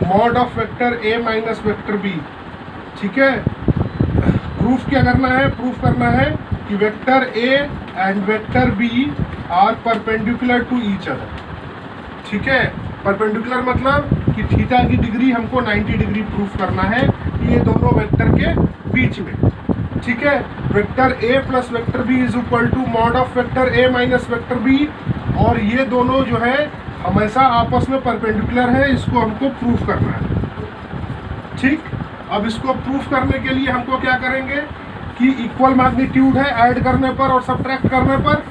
Mod of vector A minus vector B. ठीक है, proof क्या करना है? प्रूफ करना है कि vector A and vector B are perpendicular to each other. ठीक है, परपेंडिकुलर मतलब कि थीटा की डिग्री हमको 90 डिग्री प्रूफ करना है कि ये दोनों वेक्टर के बीच में। ठीक है, vector A plus vector B is equal to mod of vector A minus vector B, और ये दोनों जो है हमेशा आपस में परपेंडिकुलर है, इसको हमको प्रूफ करना है। ठीक, अब इसको प्रूफ करने के लिए हमको क्या करेंगे कि इक्वल मैग्नीट्यूड है, ऐड करने पर और सब्ट्रैक्ट करने पर।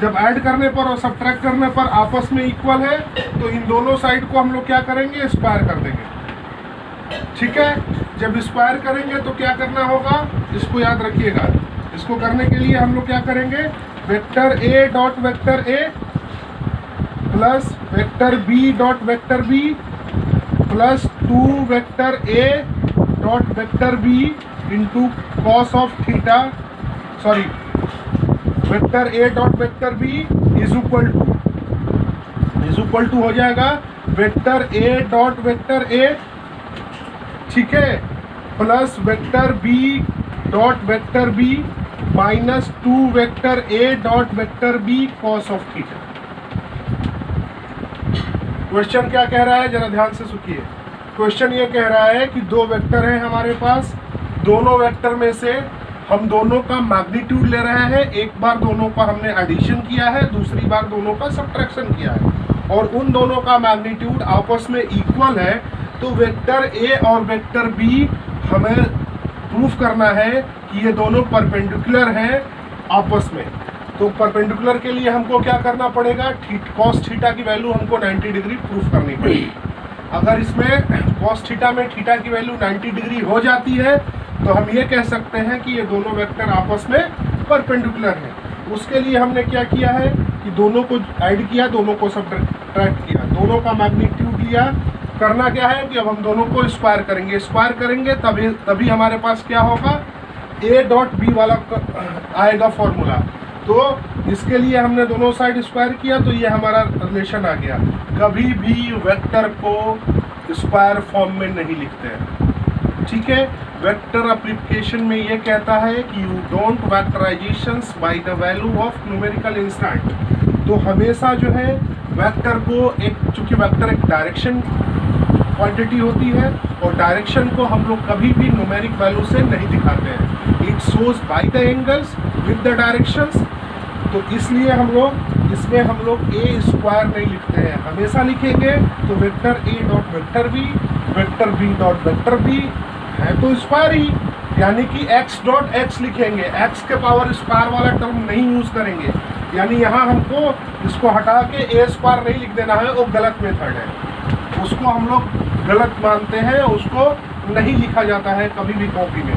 जब ऐड करने पर और सब्ट्रैक्ट करने पर आपस में इक्वल है तो इन दोनों साइड को हम लोग क्या करेंगे? स्क्वायर कर देंगे। ठीक है, जब स्क्वायर करेंगे तो क्या करना होगा, इसको याद रखिएगा। इसको करने के लिए हम लोग क्या करेंगे? Vector A dot vector A plus vector B dot vector B plus 2 vector A dot vector B into cos of theta, sorry vector A dot vector B is equal to हो जाएगा vector A dot vector A, ठीक है, plus vector B dot vector B minus 2 vector A dot vector B cos of theta. Question क्या कह रहा है, जरा ध्यान से सुनिए। क्वेश्चन ये कह रहा है कि दो वेक्टर हैं हमारे पास, दोनों वेक्टर में से हम दोनों का मैग्नीट्यूड ले रहे हैं। एक बार दोनों का हमने एडिशन किया है, दूसरी बार दोनों का सब्ट्रैक्शन किया है, और उन दोनों का मैग्नीट्यूड आपस में इक्वल है। तो वेक्टर ए और वेक्टर बी हमें प्रूफ करना है कि ये दोनों परपेंडिकुलर हैं आपस में। तो परपेंडिकुलर के लिए हमको क्या करना पड़ेगा? कॉस थीटा की वैल्यू हमको 90 डिग्री प्रूफ करनी पड़ेगी। अगर इसमें कॉस थीटा में थीटा की वैल्यू 90 डिग्री हो जाती है तो हम ये कह सकते हैं कि ये दोनों वेक्टर आपस में परपेंडिकुलर हैं। उसके लिए हमने क्या किया है कि दोनों को ऐड किया, दोनों को सब्ट्रैक्ट किया, दोनों का मैग्नीट्यूड लिया। करना क्या है कि अब हम दोनों को स्क्वायर करेंगे। स्क्वायर करेंगे तभी हमारे पास क्या होगा? ए डॉट बी वाला आएगा फॉर्मूला। तो इसके लिए हमने दोनों साइड स्क्वायर किया तो ये हमारा रिलेशन आ गया। कभी भी वेक्टर को स्क्वायर फॉर्म में नहीं लिखते हैं। ठीक है, वेक्टर एप्लीकेशन में ये कहता है कि you don't vectorizations by the value of numerical instant. तो हमेशा जो है वेक्टर को चूंकि वेक्टर एक डायरेक्शन क्वांटिटी होती है और डायरेक्शन को हम लोग कभी भी न्यूमेरिक वैल्यू से नहीं दिखाते हैं। It shows by the angles with the directions. तो इसलिए हम लोग ए स्क्वायर नहीं लिखते हैं, हमेशा लिखेंगे तो vector A dot vector B dot vector B है तो स्क्वायर ही, यानी कि एक्स डॉट एक्स लिखेंगे, एक्स के पावर स्क्वायर वाला टर्म नहीं यूज करेंगे। यानी यहाँ हमको इसको हटा के ए स्क्वायर नहीं लिख देना है, वो गलत मेथड है, उसको हम लोग गलत मानते हैं, उसको नहीं लिखा जाता है कभी भी कॉपी में।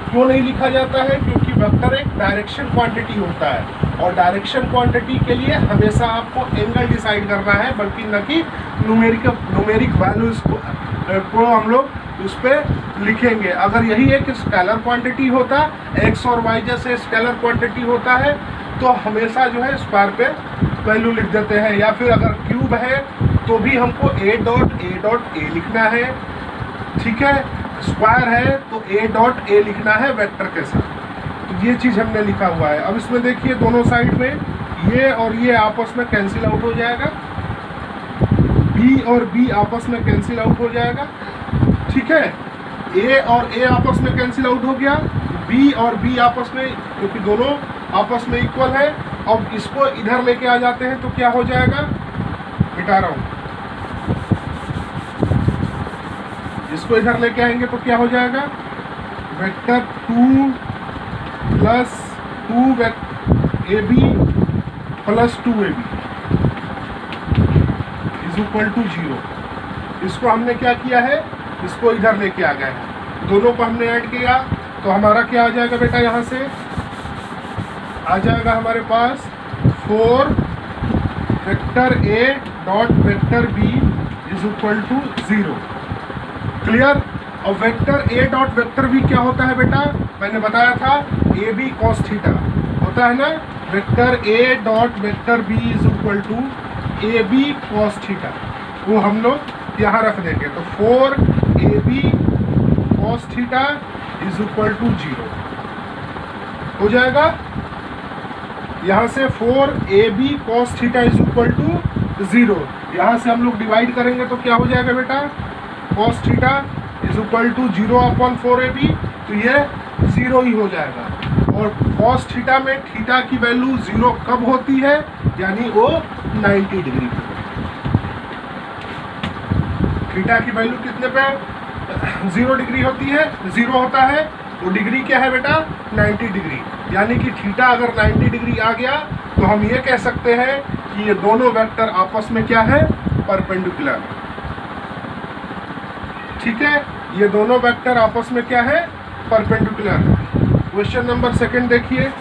क्यों नहीं लिखा जाता है? क्योंकि वेक्टर एक डायरेक्शन क्वांटिटी होता है और डायरेक्शन क्वांटिटी के लिए हमेशा आपको एंगल डिसाइड करना है, बल्कि न कि न्यूमेरिक वैल्यूज को हम लोग उस पर लिखेंगे। अगर यही एक स्केलर क्वांटिटी होता, एक्स और वाई जैसे स्केलर क्वांटिटी होता है, तो हमेशा जो है स्क्वायर पे वैल्यू लिख देते हैं। या फिर अगर क्यूब है तो भी हमको ए डॉट ए लिखना है। ठीक है, स्क्वायर है तो ए डॉट ए लिखना है वेक्टर के साथ। तो ये चीज़ हमने लिखा हुआ है। अब इसमें देखिए दोनों साइड में ये और ये आपस में कैंसिल आउट हो जाएगा, बी और बी आपस में कैंसिल आउट हो जाएगा। ठीक है, ए और ए आपस में कैंसिल आउट हो गया, बी और बी आपस में, क्योंकि दोनों आपस में इक्वल है। अब इसको इधर लेके आ जाते हैं तो क्या हो जाएगा? मिटा रहा हूँ, इसको इधर लेके आएंगे तो क्या हो जाएगा? Vector 2 plus 2 A B plus 2ab is equal to 0। इसको हमने क्या किया है? इसको इधर लेके आ गए हैं, दोनों को हमने ऐड किया तो हमारा क्या आ जाएगा बेटा? यहाँ से आ जाएगा हमारे पास 4 vector A dot vector B is equal to 0। Clear? और vector A dot vector B क्या होता है बेटा? मैंने बताया था ए बी कॉस थीटा होता है ना। Vector A dot vector B is equal to A B cos theta, वो हम लोग यहाँ रख देंगे तो 4AB cos theta is equal to 0 हो जाएगा। यहाँ से 4AB cos theta is equal to 0, यहाँ से हम लोग डिवाइड करेंगे तो क्या हो जाएगा बेटा, cos theta is equal to 0 upon 4AB, तो ये 0 ही हो जाएगा। और cos थीटा में थीटा की वैल्यू 0 कब होती है, यानी वो 90 डिग्री पे। थीटा की वैल्यू कितने पे 0 डिग्री होती है, 0 होता है, वो डिग्री क्या है बेटा 90 डिग्री। यानी कि थीटा अगर 90 डिग्री आ गया तो हम ये कह सकते हैं कि ये दोनों वेक्टर आपस में क्या है, परपेंडिकुलर। ठीक है, ये दोनों वेक्टर आपस में क्या है, परपेंडिकुलर। क्वेश्चन नंबर 2 देखिए।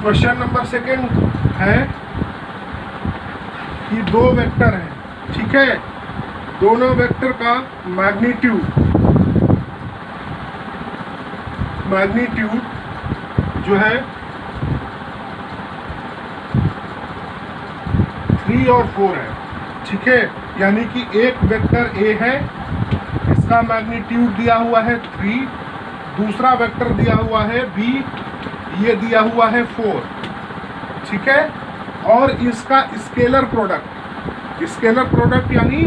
क्वेश्चन नंबर 2 है कि दो वेक्टर हैं, ठीक है, दोनों वेक्टर का मैग्नीट्यूड जो है 3 और 4 है। ठीक है, यानी कि एक वेक्टर A है, इसका मैग्नीट्यूड दिया हुआ है 3, दूसरा वेक्टर दिया हुआ है B, ये दिया हुआ है 4। ठीक है, और इसका स्केलर प्रोडक्ट यानी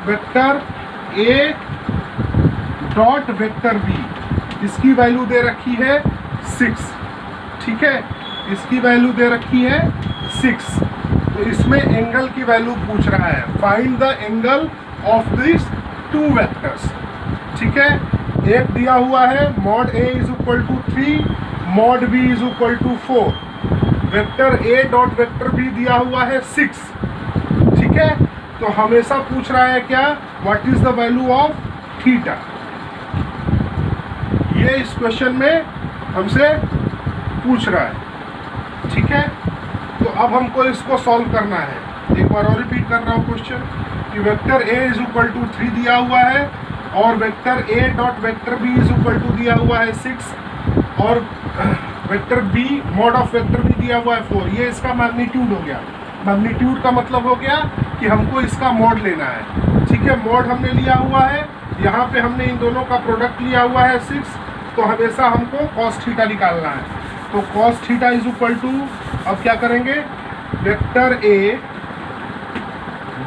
vector A dot vector B, इसकी वैल्यू दे रखी है 6। ठीक है, इसकी वैल्यू दे रखी है 6। तो इसमें एंगल की वैल्यू पूछ रहा है, find the angle of this two vectors. ठीक है, एक दिया हुआ है mod A is equal to 3, mod B is equal to 4, vector A dot vector B दिया हुआ है 6। ठीक है, तो हमेशा पूछ रहा है क्या, what is the value of theta. ये इस क्वेश्चन में हमसे पूछ रहा है। ठीक है, तो अब हमको इसको सॉल्व करना है। एक बार और रिपीट कर रहा हूँ क्वेश्चन कि vector A is equal to 3 दिया हुआ है और vector A dot vector B is equal to दिया हुआ है 6 और vector B mod of vector B दिया हुआ है 4। ये इसका मैग्नीट्यूड हो गया। मैग्नीट्यूड का मतलब हो गया कि हमको इसका मॉड लेना है। ठीक है, मॉड हमने लिया हुआ है, यहाँ पे हमने इन दोनों का प्रोडक्ट लिया हुआ है 6, तो हमेशा हमको cos थीटा निकालना है। तो cos theta is equal to, अब क्या करेंगे, vector A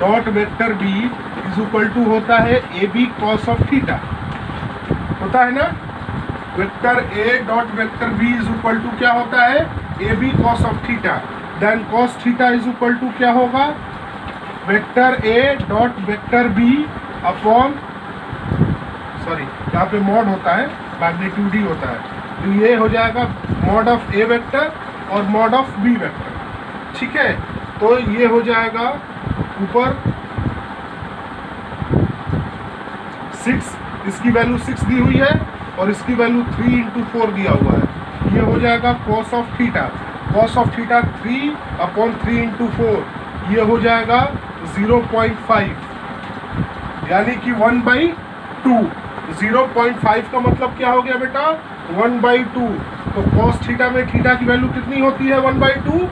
dot vector B is equal to होता है AB cos ऑफ थीटा, होता है ना। Vector A dot vector B is equal to क्या होता है, AB cos of theta. Then cos theta is equal to क्या होगा, vector A dot vector B upon, sorry यहाँ पे मॉड होता है, मैग्नीट्यूड ही होता है, तो ये हो जाएगा मॉड ऑफ A वेक्टर और मॉड ऑफ B वेक्टर। ठीक है, तो ये हो जाएगा ऊपर 6, इसकी वैल्यू 6 दी हुई है और इसकी वैल्यू 3 इंटू 4 दिया हुआ है। ये हो जाएगा cos of theta 3 upon 3 into 4, ये हो जाएगा 0.5, यानी कि 1/2। 0.5 का मतलब क्या हो गया बेटा, 1/2। तो cos थीटा में थीटा की वैल्यू कितनी होती है, 1/2,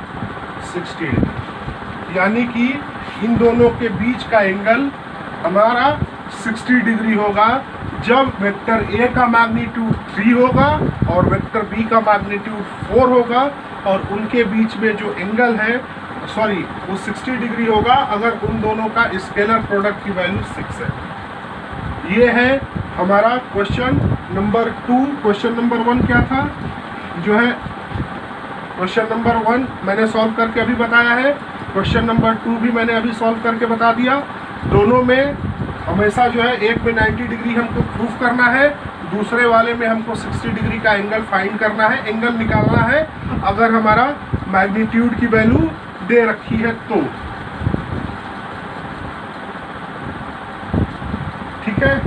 60 डिग्री। यानी कि इन दोनों के बीच का एंगल हमारा 60 डिग्री होगा जब वेक्टर A का मैग्नीट्यूड 3 होगा और वेक्टर B का मैग्नीट्यूड 4 होगा और उनके बीच में जो एंगल है, सॉरी, वो 60 डिग्री होगा अगर उन दोनों का स्केलर प्रोडक्ट की वैल्यू 6 है। ये है हमारा क्वेश्चन नंबर 2। क्वेश्चन नंबर 1 क्या था, जो है क्वेश्चन नंबर 1 मैंने सॉल्व करके अभी बताया है, क्वेश्चन नंबर 2 भी मैंने अभी सॉल्व करके बता दिया। दोनों में हमेशा जो है, एक में 90 डिग्री हमको प्रूफ करना है, दूसरे वाले में हमको 60 डिग्री का एंगल फाइंड करना है, एंगल निकालना है अगर हमारा मैग्नीट्यूड की वैल्यू दे रखी है तो। ठीक है,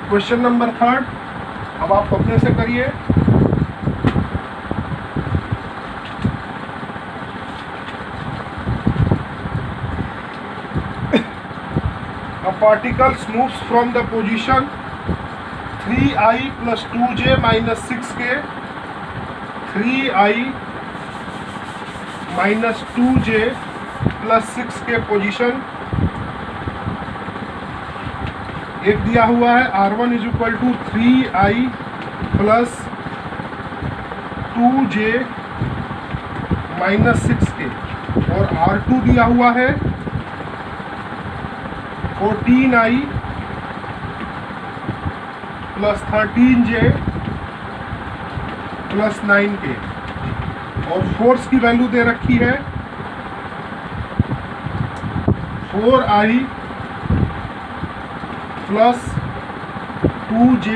क्वेश्चन नंबर 3 अब आप अपने से करिए। A particle moves from the position 3i plus 2j minus 6k 3i minus 2j plus 6 k position एक दिया हुआ है R1 is equal to 3i plus 2j minus 6 k, और R2 दिया हुआ है 14i प्लस 13j प्लस 9 के, और फोर्स की वैल्यू दे रखी है 4i प्लस 2j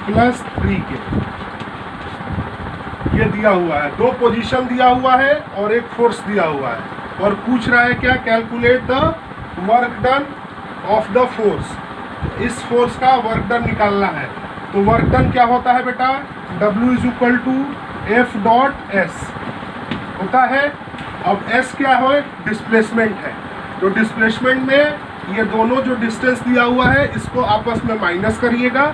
प्लस 3 के। ये दिया हुआ है, दो पोजीशन दिया हुआ है और एक फोर्स दिया हुआ है, और पूछ रहा है क्या, calculate the work done of the force. तो इस फोर्स का वर्क डन निकालना है। तो वर्क डन क्या होता है बेटा, W is equal to F dot S होता है। अब एस क्या है, डिस्प्लेसमेंट है। तो डिस्प्लेसमेंट में ये दोनों जो डिस्टेंस दिया हुआ है इसको आपस में माइनस करिएगा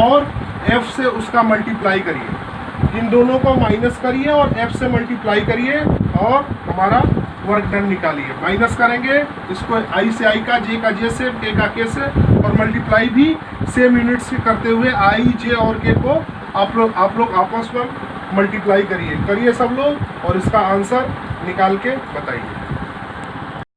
और एफ से उसका मल्टीप्लाई करिए। इन दोनों को माइनस करिए और एफ से मल्टीप्लाई करिए और हमारा वर्क डन निकालिए। माइनस करेंगे इसको आई से आई का, जे का जे से, के का के से, और मल्टीप्लाई भी सेम यूनिट से करते हुए आई, जे और के को आप लोग आपस में मल्टीप्लाई करिए सब लोग, और इसका आंसर निकाल के बताइए।